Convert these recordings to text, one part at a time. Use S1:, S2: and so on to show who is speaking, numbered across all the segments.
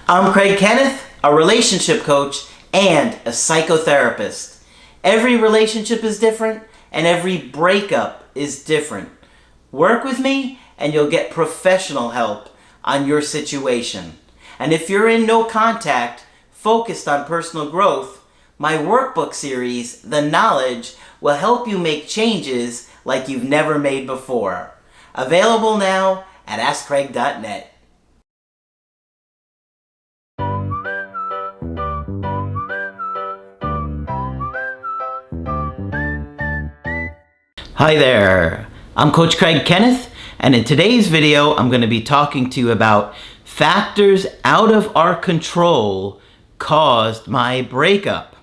S1: I'm Craig Kenneth, a relationship coach and a psychotherapist. Every relationship is different and every breakup is different. Work with me and you'll get professional help on your situation. And if you're in no contact, focused on personal growth, my workbook series, The Knowledge, will help you make changes like you've never made before. Available now at AskCraig.net. Hi there, I'm Coach Craig Kenneth, and in today's video I'm going to be talking to you about factors out of our control caused my breakup.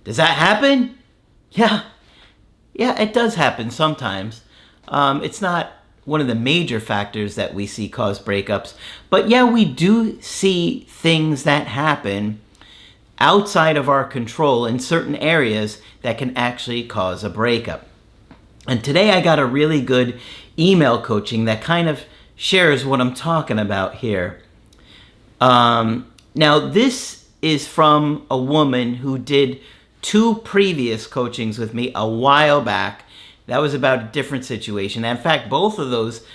S1: Does that happen? Yeah, it does happen sometimes. It's not one of the major factors that we see cause breakups, but yeah, we do see things that happen outside of our control in certain areas that can actually cause a breakup. And today I got a really good email coaching that kind of shares what I'm talking about here. Now this is from a woman who did 2 previous coachings with me a while back. That was about a different situation. In fact, both of those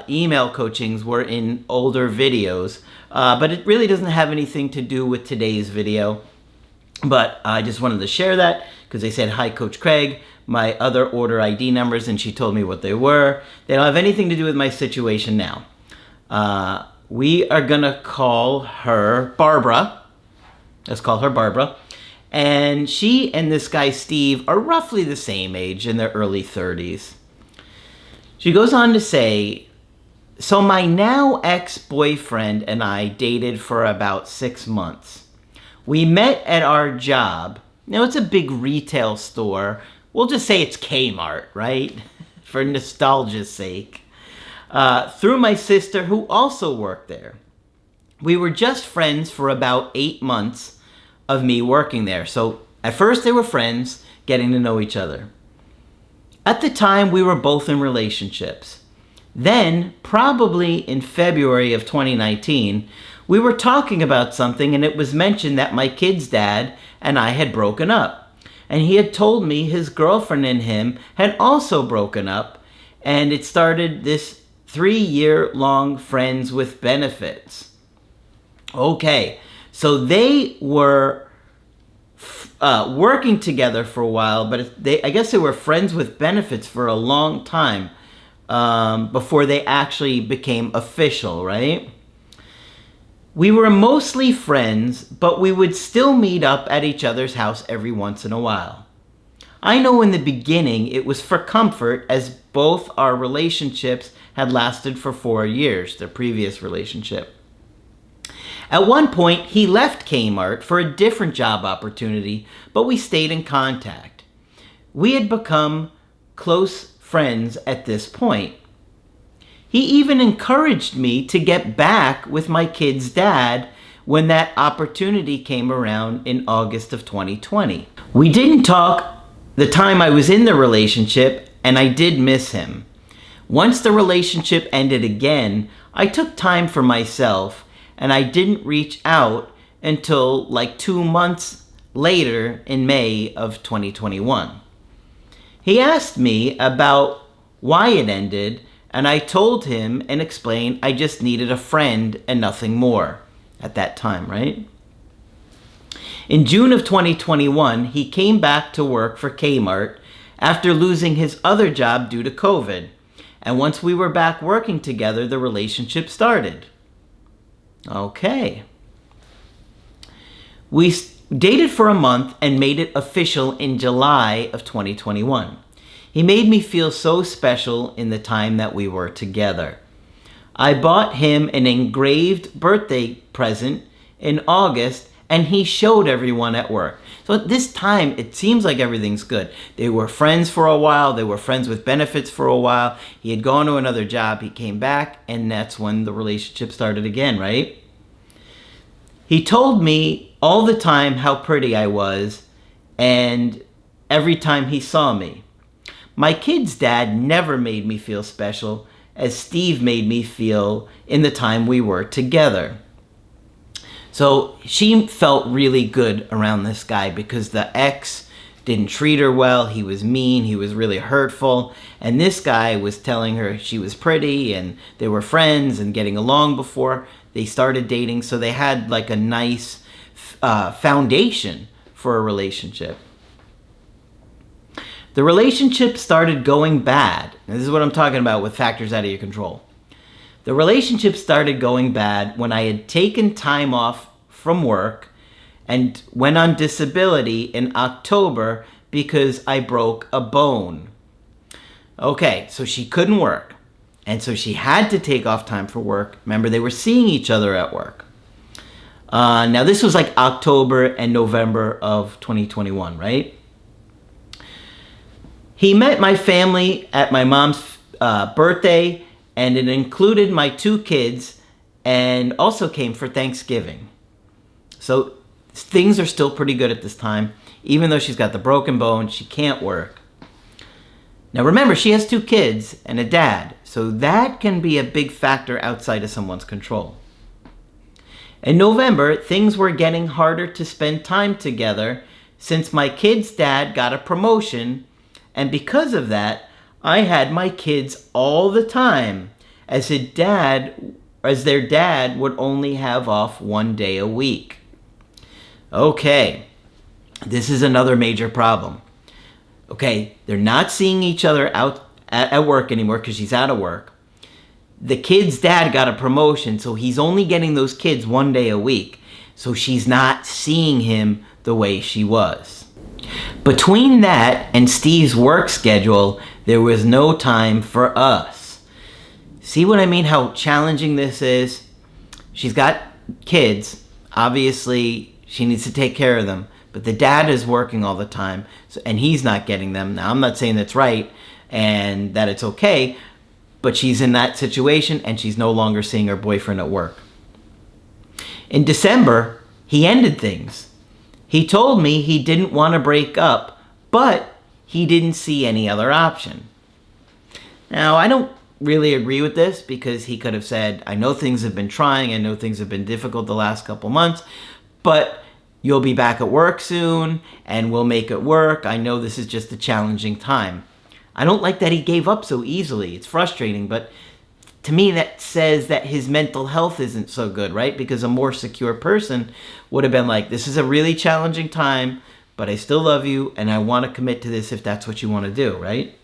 S1: email coachings were in older videos, but it really doesn't have anything to do with today's video. But I just wanted to share that because they said, "Hi, Coach Craig, my other order ID numbers," and she told me what they were. They don't have anything to do with my situation now. We are going to call her Barbara. Let's call her Barbara. And she and this guy, Steve, are roughly the same age, in their early 30s. She goes on to say, "So my now ex-boyfriend and I dated for about 6 months. We met at our job." Now, it's a big retail store. We'll just say it's Kmart, right? For nostalgia's sake. Through my sister, who also worked there. We were just friends for about 8 months of me working there. So at first they were friends, getting to know each other. At the time, we were both in relationships. Then, probably in February of 2019, we were talking about something and it was mentioned that my kid's dad and I had broken up. And he had told me his girlfriend and him had also broken up, and it started this 3-year-long friends with benefits. Okay, so they were working together for a while, but I guess they were friends with benefits for a long time before they actually became official, right? We were mostly friends, but we would still meet up at each other's house every once in a while. I know in the beginning it was for comfort, as both our relationships had lasted for 4 years, their previous relationship. At one point, he left Kmart for a different job opportunity, but we stayed in contact. We had become close friends at this point. He even encouraged me to get back with my kid's dad when that opportunity came around in August of 2020. We didn't talk the time I was in the relationship, and I did miss him. Once the relationship ended again, I took time for myself, and I didn't reach out until like 2 months later in May of 2021. He asked me about why it ended, and I told him and explained I just needed a friend and nothing more at that time, right? In June of 2021, he came back to work for Kmart after losing his other job due to COVID. And once we were back working together, the relationship started. Okay. We dated for a month and made it official in July of 2021. He made me feel so special in the time that we were together. I bought him an engraved birthday present in August, and he showed everyone at work. So at this time, it seems like everything's good. They were friends for a while. They were friends with benefits for a while. He had gone to another job. He came back, and that's when the relationship started again, right? He told me all the time how pretty I was, and every time he saw me. My kid's dad never made me feel special, as Steve made me feel in the time we were together. So she felt really good around this guy because the ex didn't treat her well. He was mean. He was really hurtful. And this guy was telling her she was pretty and they were friends and getting along before they started dating. So they had like a nice foundation for a relationship. The relationship started going bad. And this is what I'm talking about with factors out of your control. The relationship started going bad when I had taken time off from work and went on disability in October because I broke a bone. Okay, so she couldn't work. And so she had to take off time for work. Remember, they were seeing each other at work. Now, this was like October and November of 2021, right? He met my family at my mom's birthday, and it included my 2 kids and also came for Thanksgiving. So things are still pretty good at this time. Even though she's got the broken bone, she can't work. Now remember, she has 2 kids and a dad, so that can be a big factor outside of someone's control. In November, things were getting harder to spend time together since my kids' dad got a promotion, and because of that, I had my kids all the time, as their dad would only have off 1 day a week. Okay, this is another major problem. Okay, they're not seeing each other out at work anymore because she's out of work. The kid's dad got a promotion, so he's only getting those kids 1 day a week. So she's not seeing him the way she was. Between that and Steve's work schedule, there was no time for us. See what I mean? How challenging this is? She's got kids. Obviously, she needs to take care of them. But the dad is working all the time, and he's not getting them. Now, I'm not saying that's right and that it's okay, but she's in that situation, and she's no longer seeing her boyfriend at work. In December, he ended things. He told me he didn't want to break up, but he didn't see any other option. Now, I don't really agree with this because he could have said, I know things have been trying, I know things have been difficult the last couple months, but you'll be back at work soon and we'll make it work. I know this is just a challenging time. I don't like that he gave up so easily. It's frustrating, but to me that says that his mental health isn't so good, right? Because a more secure person would have been like, this is a really challenging time, but I still love you and I want to commit to this if that's what you want to do, right?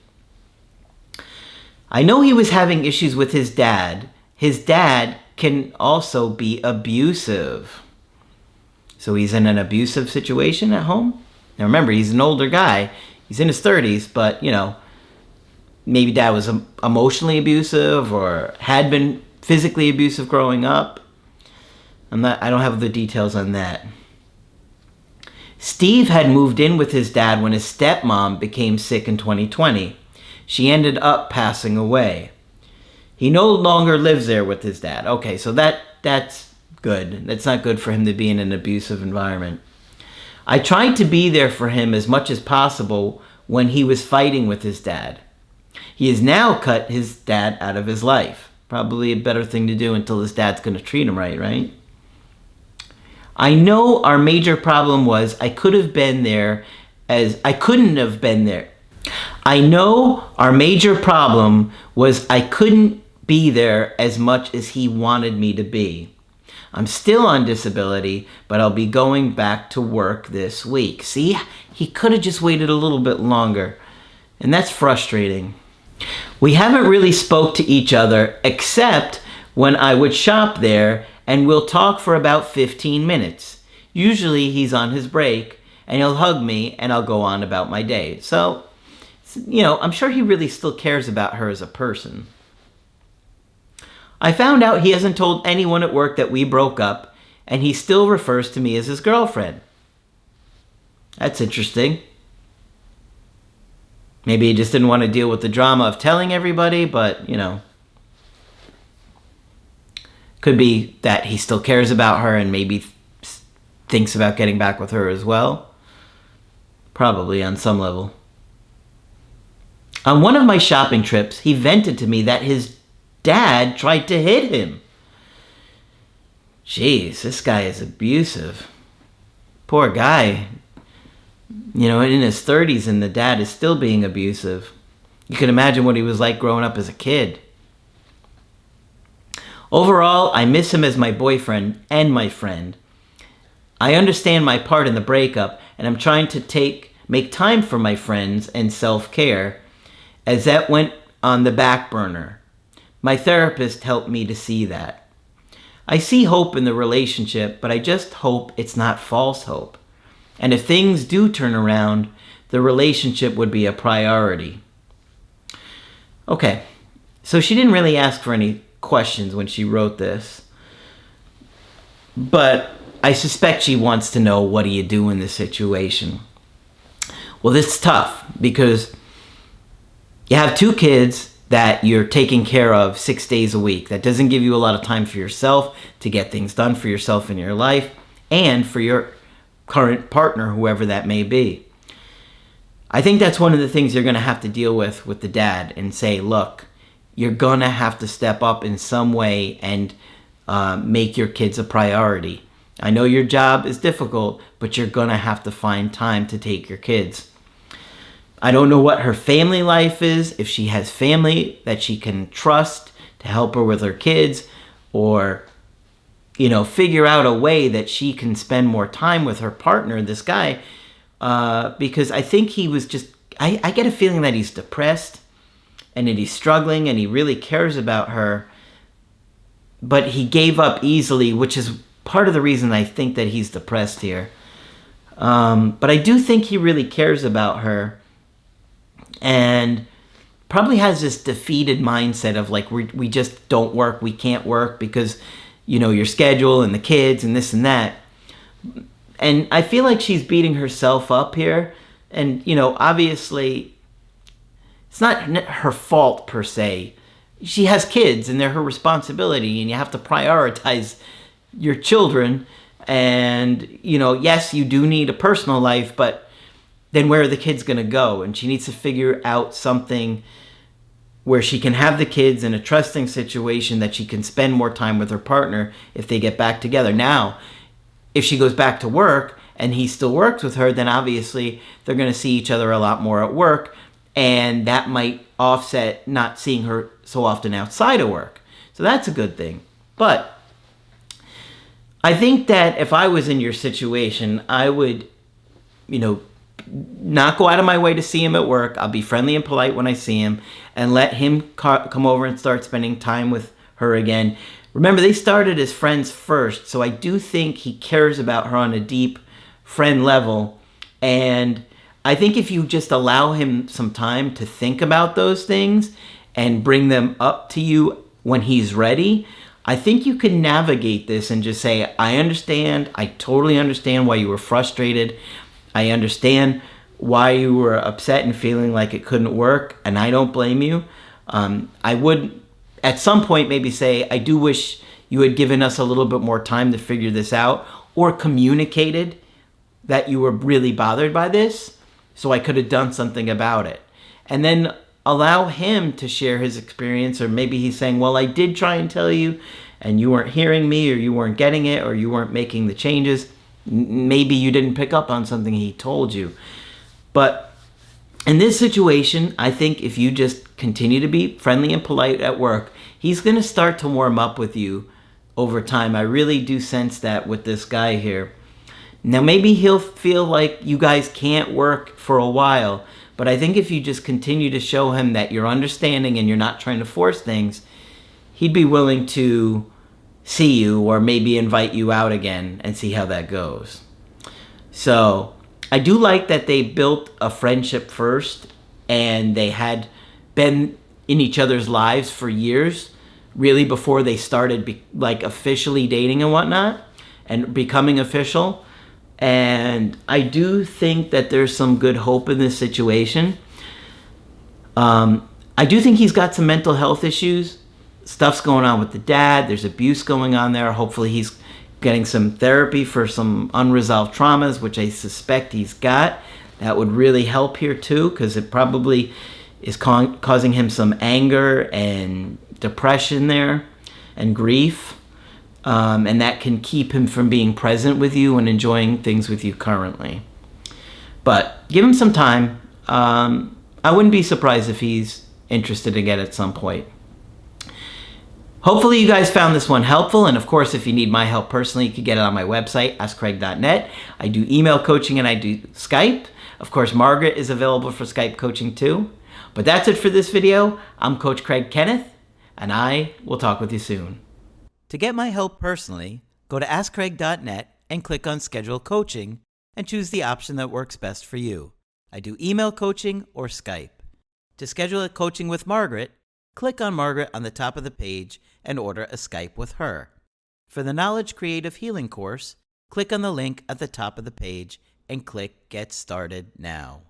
S1: I know he was having issues with his dad. His dad can also be abusive. So he's in an abusive situation at home. Now remember, he's an older guy. He's in his 30s, but maybe dad was emotionally abusive or had been physically abusive growing up. I don't have the details on that. Steve had moved in with his dad when his stepmom became sick in 2020. She ended up passing away. He no longer lives there with his dad. Okay, so that's good. That's not good for him to be in an abusive environment. I tried to be there for him as much as possible when he was fighting with his dad. He has now cut his dad out of his life. Probably a better thing to do until his dad's going to treat him right? I know our major problem was I couldn't have been there. I know our major problem was I couldn't be there as much as he wanted me to be. I'm still on disability, but I'll be going back to work this week. See, he could have just waited a little bit longer, and that's frustrating. We haven't really spoke to each other except when I would shop there, and we'll talk for about 15 minutes. Usually he's on his break, and he'll hug me, and I'll go on about my day. So, I'm sure he really still cares about her as a person. I found out he hasn't told anyone at work that we broke up, and he still refers to me as his girlfriend. That's interesting. Maybe he just didn't want to deal with the drama of telling everybody, but, could be that he still cares about her and maybe thinks about getting back with her as well. Probably on some level. On one of my shopping trips, he vented to me that his dad tried to hit him. Jeez, this guy is abusive. Poor guy. You know, in his 30s and the dad is still being abusive. You can imagine what he was like growing up as a kid. Overall, I miss him as my boyfriend and my friend. I understand my part in the breakup, and I'm trying to make time for my friends and self-care, as that went on the back burner. My therapist helped me to see that. I see hope in the relationship, but I just hope it's not false hope. And if things do turn around, the relationship would be a priority. Okay, so she didn't really ask for any questions when she wrote this, but I suspect she wants to know, what do you do in this situation? Well, this is tough because you have 2 kids that you're taking care of 6 days a week. That doesn't give you a lot of time for yourself to get things done for yourself in your life and for your current partner, whoever that may be. I think that's one of the things you're going to have to deal with the dad, and say, look, you're going to have to step up in some way and make your kids a priority. I know your job is difficult, but you're going to have to find time to take your kids. I don't know what her family life is, if she has family that she can trust to help her with her kids, or, you know, figure out a way that she can spend more time with her partner, this guy, because I think he was just, I get a feeling that he's depressed and that he's struggling and he really cares about her, but he gave up easily, which is part of the reason I think that he's depressed here. But I do think he really cares about her, and probably has this defeated mindset of like, we just don't work, we can't work because, you know, your schedule and the kids and this and that. And I feel like she's beating herself up here. And, you know, obviously, it's not her fault per se. She has kids and they're her responsibility, and you have to prioritize your children. And, you know, yes, you do need a personal life, but then where are the kids going to go? And she needs to figure out something where she can have the kids in a trusting situation that she can spend more time with her partner if they get back together. Now, if she goes back to work and he still works with her, then obviously they're going to see each other a lot more at work, and that might offset not seeing her so often outside of work. So that's a good thing. But I think that if I was in your situation, I would, you know, not go out of my way to see him at work. I'll be friendly and polite when I see him, and let him come over and start spending time with her again. Remember, they started as friends first, so I do think he cares about her on a deep friend level. And I think if you just allow him some time to think about those things and bring them up to you when he's ready, I think you can navigate this and just say, I understand. I totally understand why you were frustrated. I understand why you were upset and feeling like it couldn't work, and I don't blame you. I would, at some point, maybe say, I do wish you had given us a little bit more time to figure this out, or communicated that you were really bothered by this, so I could have done something about it. And then allow him to share his experience, or maybe he's saying, well, I did try and tell you, and you weren't hearing me, or you weren't getting it, or you weren't making the changes. Maybe you didn't pick up on something he told you. But in this situation, I think if you just continue to be friendly and polite at work, he's going to start to warm up with you over time. I really do sense that with this guy here. Now, maybe he'll feel like you guys can't work for a while, but I think if you just continue to show him that you're understanding and you're not trying to force things, he'd be willing to see you, or maybe invite you out again and see how that goes. So I do like that they built a friendship first, and they had been in each other's lives for years, really before they started like officially dating and whatnot and becoming official. And I do think that there's some good hope in this situation. I do think he's got some mental health issues. Stuff's going on with the dad. There's abuse going on there. Hopefully he's getting some therapy for some unresolved traumas, which I suspect he's got. That would really help here too, because it probably is causing him some anger and depression there and grief. and that can keep him from being present with you and enjoying things with you currently. But give him some time. I wouldn't be surprised if he's interested again at some point. Hopefully you guys found this one helpful, and of course if you need my help personally, you can get it on my website, askcraig.net. I do email coaching and I do Skype. Of course, Margaret is available for Skype coaching too. But that's it for this video. I'm Coach Craig Kenneth, and I will talk with you soon. To get my help personally, go to askcraig.net and click on Schedule Coaching and choose the option that works best for you. I do email coaching or Skype. To schedule a coaching with Margaret, click on Margaret on the top of the page and order a Skype with her. For the Knowledge Creative Healing course, click on the link at the top of the page and click Get Started Now.